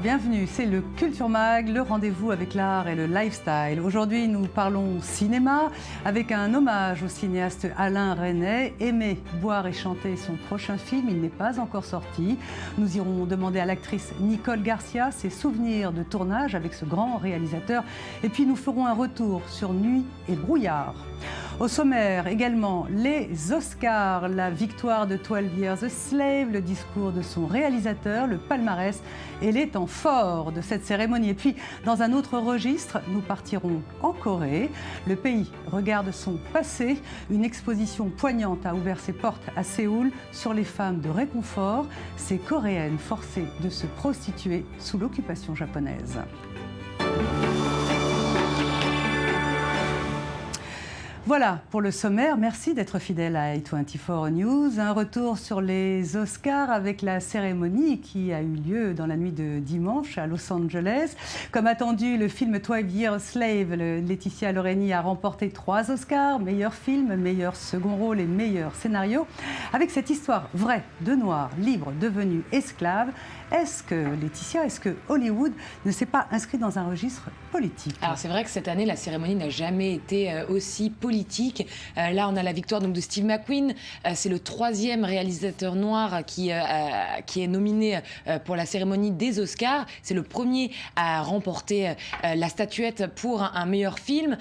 bienvenue, c'est le Culture Mag, le rendez-vous avec l'art et le lifestyle. Aujourd'hui, nous parlons cinéma avec un hommage au cinéaste Alain Resnais. Aimer, boire et chanter son prochain film, il n'est pas encore sorti. Nous irons demander à l'actrice Nicole Garcia ses souvenirs de tournage avec ce grand réalisateur. Et puis nous ferons un retour sur Nuit et brouillard. Au sommaire également, les Oscars, la victoire de 12 Years a Slave, le discours de son réalisateur, le palmarès et les temps forts de cette cérémonie. Et puis, dans un autre registre, nous partirons en Corée. Le pays regarde son passé. Une exposition poignante a ouvert ses portes à Séoul sur les femmes de réconfort, ces Coréennes forcées de se prostituer sous l'occupation japonaise. Voilà pour le sommaire. Merci d'être fidèle à A24 News. Un retour sur les Oscars avec la cérémonie qui a eu lieu dans la nuit de dimanche à Los Angeles. Comme attendu, le film 12 Years a Slave, Laetitia Loreni a remporté 3 Oscars, meilleur film, meilleur second rôle et meilleur scénario. Avec cette histoire vraie de Noirs libres devenus esclaves, est-ce que Hollywood ne s'est pas inscrit dans un registre politique? Alors c'est vrai que cette année, la cérémonie n'a jamais été aussi politique. Là, on a la victoire donc, de Steve McQueen. C'est le 3e réalisateur noir qui est nominé pour la cérémonie des Oscars. C'est le premier à remporter la statuette pour un meilleur film.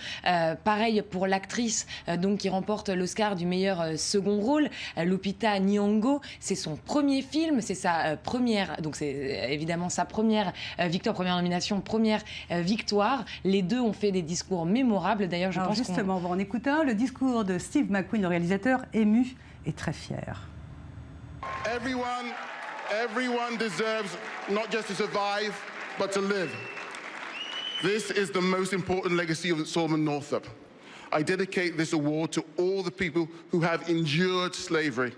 Pareil pour l'actrice donc qui remporte l'Oscar du meilleur second rôle, Lupita Nyong'o. C'est son premier film, c'est sa première, donc c'est évidemment sa première victoire, première nomination, première victoire. Les deux ont fait des discours mémorables. D'ailleurs, je pense justement, on va en écouter un, le discours de Steve McQueen, le réalisateur, ému et très fier. Everyone deserves not just to survive, but to live. This is the most important legacy of Solomon Northup. I dedicate this award to all the people who have endured slavery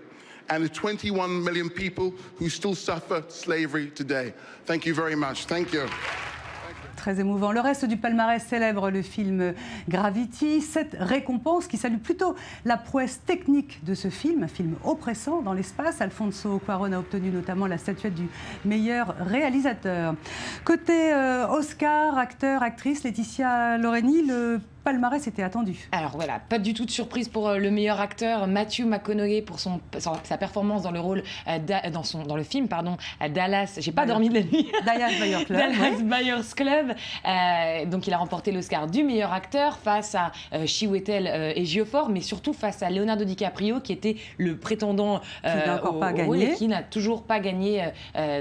and the 21 million people who still suffer slavery today. Thank you very much. Thank you. Très émouvant. Le reste du palmarès célèbre le film Gravity. Cette récompense qui salue plutôt la prouesse technique de ce film, un film oppressant dans l'espace. Alfonso Cuarón a obtenu notamment la statuette du meilleur réalisateur. Côté Oscar, acteur, actrice, Laetitia Loreni, le palmarès était attendu. Alors voilà, pas du tout de surprise pour le meilleur acteur, Matthew McConaughey pour sa performance dans le rôle dans le film Dallas. J'ai pas dormi de la nuit. Dallas Buyers Club. Dallas Buyers Club. Donc il a remporté l'Oscar du meilleur acteur face à Chiwetel Ejiofor, mais surtout face à Leonardo DiCaprio qui était le prétendant au rôle et qui n'a toujours pas gagné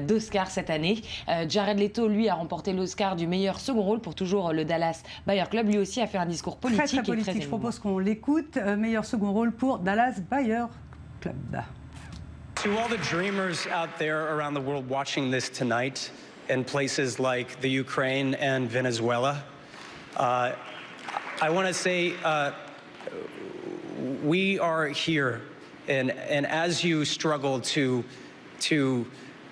d'Oscar cette année. Jared Leto lui a remporté l'Oscar du meilleur second rôle pour toujours le Dallas Buyers Club. Lui aussi a fait un discours politique. Très politique. Je propose qu'on l'écoute. Meilleur second rôle pour Dallas Buyers Club. To all the dreamers out there around the world watching this tonight in places like the Ukraine and Venezuela, I want to say we are here, and as you struggle to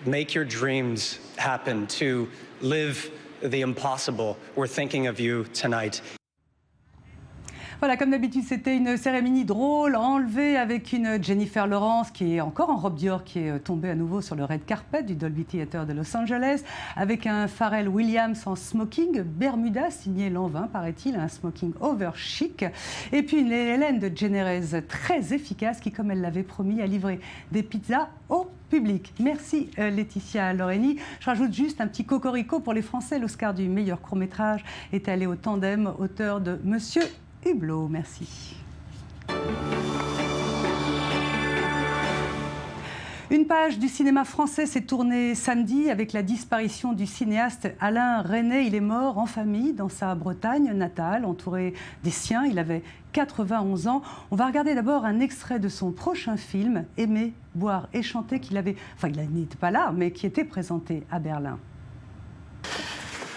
make your dreams happen, to live the impossible, we're thinking of you tonight. Voilà, comme d'habitude, c'était une cérémonie drôle, enlevée avec une Jennifer Lawrence qui est encore en robe Dior, qui est tombée à nouveau sur le red carpet du Dolby Theatre de Los Angeles, avec un Pharrell Williams en smoking Bermuda, signé l'an 20, paraît-il, un smoking over chic. Et puis une Hélène DeGeneres très efficace qui, comme elle l'avait promis, a livré des pizzas au public. Merci Laetitia Loreni. Je rajoute juste un petit cocorico pour les Français. L'Oscar du meilleur court-métrage est allé au tandem auteur de Monsieur Hublot. Merci. Une page du cinéma français s'est tournée samedi avec la disparition du cinéaste Alain Resnais. Il est mort en famille dans sa Bretagne natale, entouré des siens. Il avait 91 ans. On va regarder d'abord un extrait de son prochain film, Aimer, boire et chanter, il n'était pas là, mais qui était présenté à Berlin.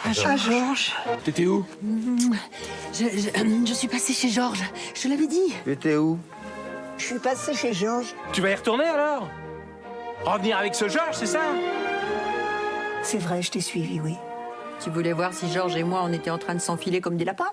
Ah, Georges. T'étais où? Je suis passée chez Georges. Je te l'avais dit. T'étais où? Je suis passée chez Georges. Tu vas y retourner alors? Revenir avec ce Georges, c'est ça? C'est vrai, je t'ai suivi, oui. Tu voulais voir si Georges et moi, on était en train de s'enfiler comme des lapins?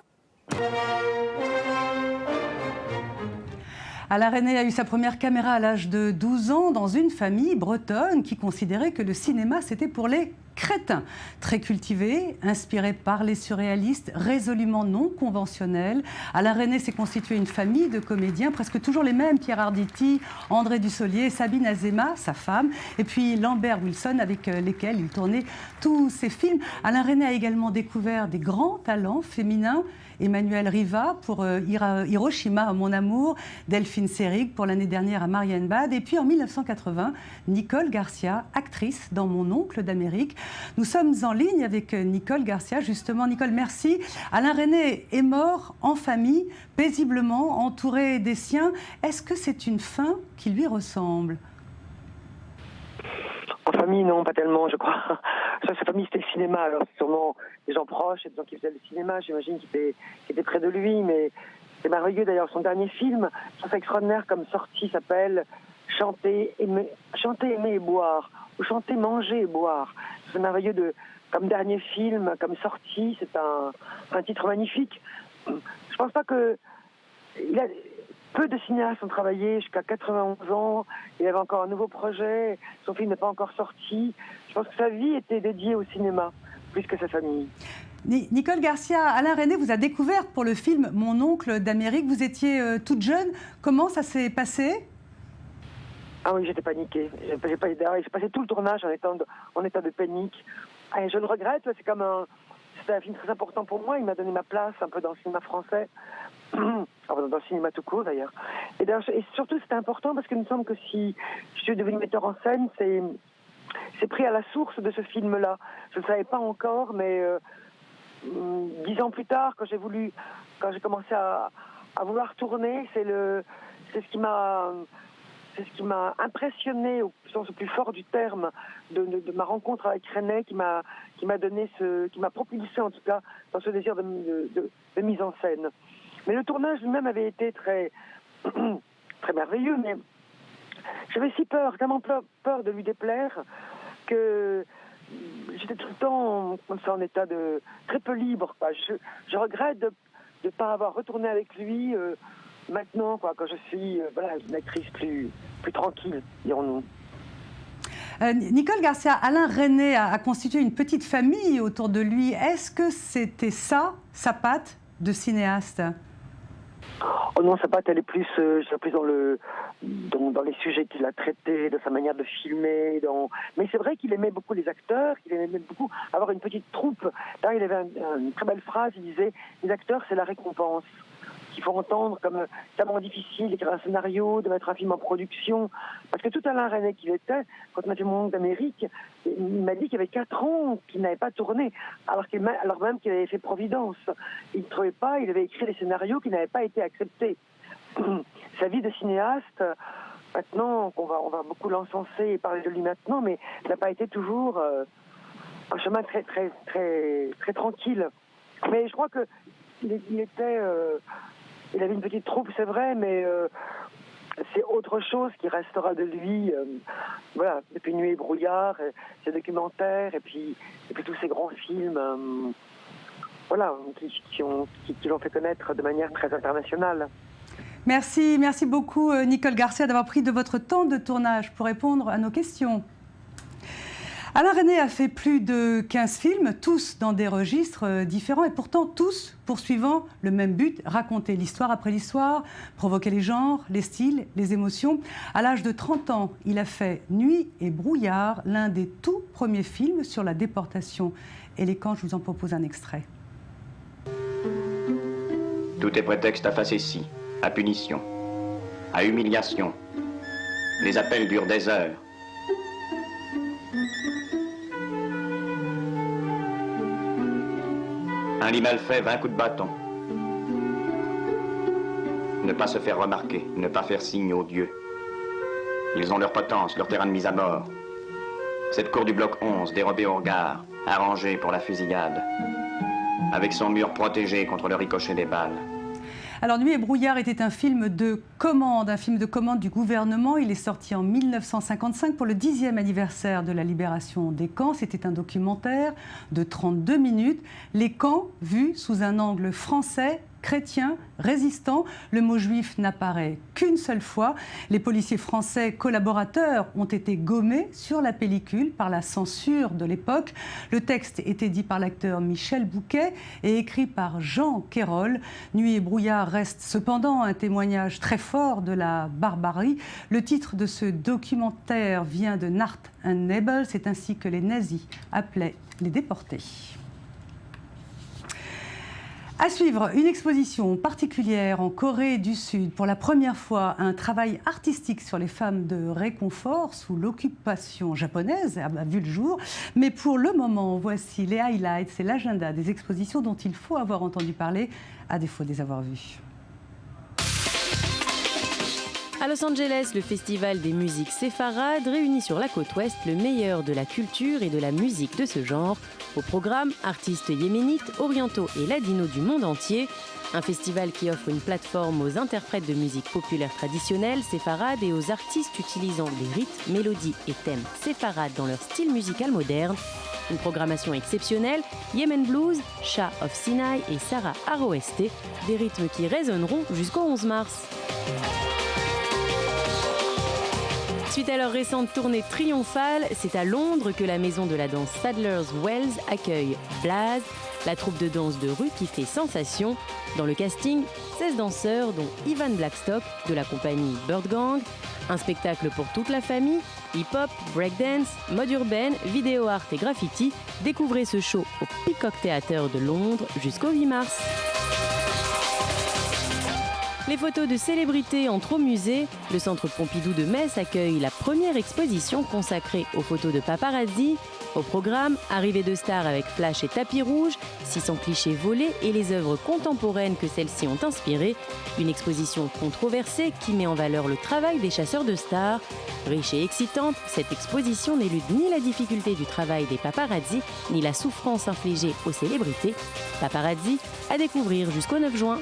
Alain Resnais a eu sa première caméra à l'âge de 12 ans dans une famille bretonne qui considérait que le cinéma, c'était pour les crétin. Très cultivé, inspiré par les surréalistes, résolument non conventionnel, Alain Resnais s'est constitué une famille de comédiens, presque toujours les mêmes, Pierre Arditi, André Dussolier, Sabine Azéma, sa femme, et puis Lambert Wilson, avec lesquels il tournait tous ses films. Alain Resnais a également découvert des grands talents féminins. Emmanuel Riva pour Hiroshima, mon amour, Delphine Seyrig pour l'année dernière à Marienbad, et puis en 1980, Nicole Garcia, actrice dans Mon oncle d'Amérique. Nous sommes en ligne avec Nicole Garcia, justement. Nicole, merci. Alain Resnais est mort en famille, paisiblement, entouré des siens. Est-ce que c'est une fin qui lui ressemble ? En famille, non, pas tellement, je crois. Sa famille, c'était le cinéma, alors c'est sûrement des gens proches, des gens qui faisaient le cinéma, j'imagine, qui étaient près de lui, mais c'est merveilleux d'ailleurs. Son dernier film, je trouve ça extraordinaire comme sortie, s'appelle Chanter, aimer et boire, ou Chanter, manger et boire. C'est merveilleux comme dernier film, comme sortie, c'est un titre magnifique. Je pense pas que... Peu de cinéastes ont travaillé jusqu'à 91 ans. Il avait encore un nouveau projet. Son film n'est pas encore sorti. Je pense que sa vie était dédiée au cinéma, plus que sa famille. Nicole Garcia, Alain Resnais vous a découvert pour le film Mon oncle d'Amérique. Vous étiez toute jeune. Comment ça s'est passé ? Ah oui, j'étais paniquée. J'ai passé tout le tournage en état de panique. Et je le regrette. C'était un film très important pour moi. Il m'a donné ma place un peu dans le cinéma français. Dans le cinéma tout court d'ailleurs. Et surtout c'était important parce qu'il me semble que si je suis devenue metteur en scène, c'est pris à la source de ce film-là. Je ne le savais pas encore, mais 10 ans plus tard, quand j'ai commencé à vouloir tourner, c'est ce qui m'a impressionné au sens le plus fort du terme de ma rencontre avec Resnais, qui m'a propulsé en tout cas dans ce désir de mise en scène. Mais le tournage lui-même avait été très, très merveilleux, mais j'avais si peur, tellement peur de lui déplaire, que j'étais tout le temps comme ça en état de très peu libre. Je regrette de ne pas avoir retourné avec lui maintenant, quand je suis une actrice plus tranquille, dirons-nous. Nicole Garcia, Alain Resnais a constitué une petite famille autour de lui. Est-ce que c'était ça, sa patte de cinéaste ? Oh non, sa patte, elle est plus dans les sujets qu'il a traités, de sa manière de filmer. Mais c'est vrai qu'il aimait beaucoup les acteurs, qu'il aimait beaucoup avoir une petite troupe. Là, il avait une très belle phrase, il disait « Les acteurs, c'est la récompense ». Qu'il faut entendre comme tellement difficile d'écrire un scénario, de mettre un film en production. Parce que tout Alain Resnais qu'il était, quand on a fait Mon oncle d'Amérique, il m'a dit qu'il y avait 4 ans qu'il n'avait pas tourné, alors même qu'il avait fait Providence. Il ne trouvait pas, il avait écrit des scénarios qui n'avaient pas été acceptés. Sa vie de cinéaste, maintenant, on va beaucoup l'encenser et parler de lui maintenant, mais il n'a pas été toujours un chemin très, très, très, très tranquille. Mais je crois qu'il était... il avait une petite troupe, c'est vrai, mais c'est autre chose qui restera de lui. Depuis Nuit et brouillard, ses documentaires, et puis tous ces grands films, qui l'ont fait connaître de manière très internationale. Merci beaucoup Nicole Garcia d'avoir pris de votre temps de tournage pour répondre à nos questions. Alain Resnais a fait plus de 15 films, tous dans des registres différents et pourtant tous poursuivant le même but, raconter l'histoire après l'histoire, provoquer les genres, les styles, les émotions. À l'âge de 30 ans, il a fait Nuit et brouillard, l'un des tout premiers films sur la déportation et les camps. Je vous en propose un extrait. Tout est prétexte à facétie, à punition, à humiliation. Les appels durent des heures. Un lit mal fait, 20 coups de bâton. Ne pas se faire remarquer, ne pas faire signe aux dieux. Ils ont leur potence, leur terrain de mise à mort. Cette cour du bloc 11, dérobée au regard, arrangée pour la fusillade, avec son mur protégé contre le ricochet des balles. Alors Nuit et brouillard était un film de commande du gouvernement. Il est sorti en 1955 pour le 10e anniversaire de la libération des camps. C'était un documentaire de 32 minutes. Les camps vus sous un angle français, chrétien, résistant. Le mot juif n'apparaît qu'une seule fois. Les policiers français collaborateurs ont été gommés sur la pellicule par la censure de l'époque. Le texte était dit par l'acteur Michel Bouquet et écrit par Jean Quérol. Nuit et brouillard reste cependant un témoignage très fort de la barbarie. Le titre de ce documentaire vient de Nacht und Nebel, c'est ainsi que les nazis appelaient les déportés. À suivre, une exposition particulière en Corée du Sud. Pour la première fois, un travail artistique sur les femmes de réconfort sous l'occupation japonaise a vu le jour. Mais pour le moment, voici les highlights et l'agenda des expositions dont il faut avoir entendu parler, à défaut de les avoir vues. À Los Angeles, le festival des musiques séfarades réunit sur la côte ouest le meilleur de la culture et de la musique de ce genre. Au programme, artistes yéménites, orientaux et ladinos du monde entier. Un festival qui offre une plateforme aux interprètes de musique populaire traditionnelle séfarade et aux artistes utilisant les rythmes, mélodies et thèmes séfarades dans leur style musical moderne. Une programmation exceptionnelle, Yemen Blues, Shah of Sinai et Sarah ROST, des rythmes qui résonneront jusqu'au 11 mars. Suite à leur récente tournée triomphale, c'est à Londres que la maison de la danse Sadler's Wells accueille Blaze, la troupe de danse de rue qui fait sensation. Dans le casting, 16 danseurs dont Ivan Blackstock de la compagnie Bird Gang. Un spectacle pour toute la famille, hip-hop, breakdance, mode urbaine, vidéo art et graffiti. Découvrez ce show au Peacock Theatre de Londres jusqu'au 8 mars. Les photos de célébrités entrent au musée. Le Centre Pompidou de Metz accueille la première exposition consacrée aux photos de paparazzi. Au programme, arrivée de stars avec flash et tapis rouge, 600 clichés volés et les œuvres contemporaines que celles-ci ont inspirées. Une exposition controversée qui met en valeur le travail des chasseurs de stars. Riche et excitante, cette exposition n'élude ni la difficulté du travail des paparazzi, ni la souffrance infligée aux célébrités. Paparazzi, à découvrir jusqu'au 9 juin.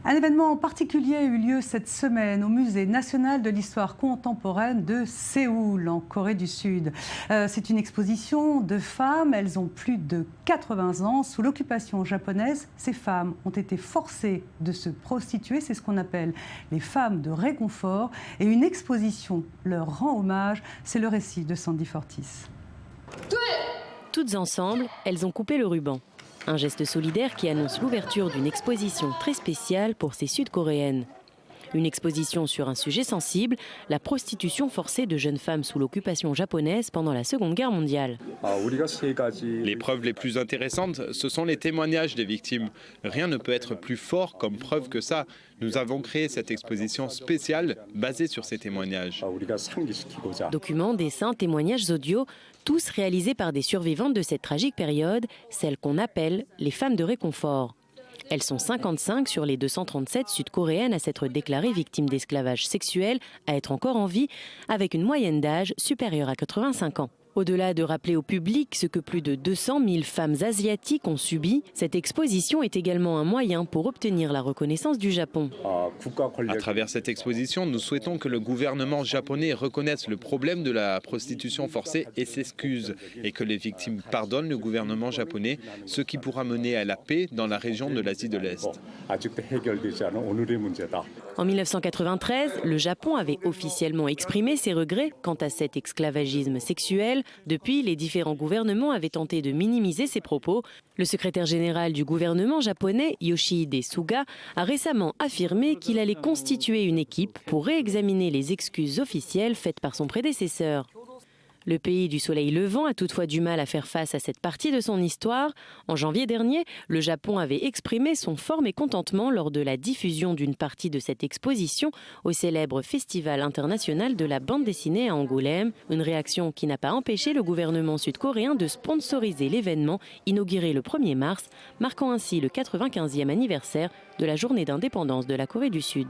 Un événement particulier a eu lieu cette semaine au Musée national de l'histoire contemporaine de Séoul, en Corée du Sud. C'est une exposition de femmes, elles ont plus de 80 ans. Sous l'occupation japonaise, ces femmes ont été forcées de se prostituer, c'est ce qu'on appelle les femmes de réconfort. Et une exposition leur rend hommage, c'est le récit de Sandy Fortis. Toutes ensemble, elles ont coupé le ruban. Un geste solidaire qui annonce l'ouverture d'une exposition très spéciale pour ces Sud-Coréennes. Une exposition sur un sujet sensible, la prostitution forcée de jeunes femmes sous l'occupation japonaise pendant la Seconde Guerre mondiale. Les preuves les plus intéressantes, ce sont les témoignages des victimes. Rien ne peut être plus fort comme preuve que ça. Nous avons créé cette exposition spéciale basée sur ces témoignages. Documents, dessins, témoignages audio, tous réalisés par des survivantes de cette tragique période, celles qu'on appelle les femmes de réconfort. Elles sont 55 sur les 237 sud-coréennes à s'être déclarées victimes d'esclavage sexuel, à être encore en vie, avec une moyenne d'âge supérieure à 85 ans. Au-delà de rappeler au public ce que plus de 200 000 femmes asiatiques ont subi, cette exposition est également un moyen pour obtenir la reconnaissance du Japon. À travers cette exposition, nous souhaitons que le gouvernement japonais reconnaisse le problème de la prostitution forcée et s'excuse, et que les victimes pardonnent le gouvernement japonais, ce qui pourra mener à la paix dans la région de l'Asie de l'Est. En 1993, le Japon avait officiellement exprimé ses regrets quant à cet esclavagisme sexuel. Depuis, les différents gouvernements avaient tenté de minimiser ces propos. Le secrétaire général du gouvernement japonais, Yoshihide Suga, a récemment affirmé qu'il allait constituer une équipe pour réexaminer les excuses officielles faites par son prédécesseur. Le pays du soleil levant a toutefois du mal à faire face à cette partie de son histoire. En janvier dernier, le Japon avait exprimé son fort mécontentement lors de la diffusion d'une partie de cette exposition au célèbre Festival international de la bande dessinée à Angoulême. Une réaction qui n'a pas empêché le gouvernement sud-coréen de sponsoriser l'événement inauguré le 1er mars, marquant ainsi le 95e anniversaire de la journée d'indépendance de la Corée du Sud.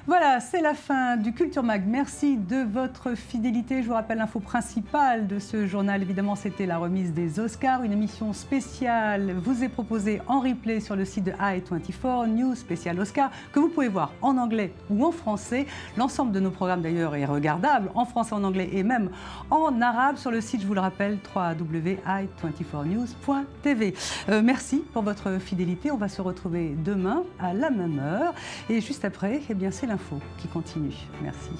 Voilà, c'est la fin du Culture Mag. Merci de votre fidélité. Je vous rappelle l'info principale de ce journal. Évidemment, c'était la remise des Oscars. Une émission spéciale vous est proposée en replay sur le site de i24 News spécial Oscar, que vous pouvez voir en anglais ou en français. L'ensemble de nos programmes d'ailleurs est regardable en français, en anglais et même en arabe sur le site, je vous le rappelle, www.i24news.tv. Merci pour votre fidélité. On va se retrouver demain à la même heure. Et juste après, eh bien, c'est l'info qui continue. Merci.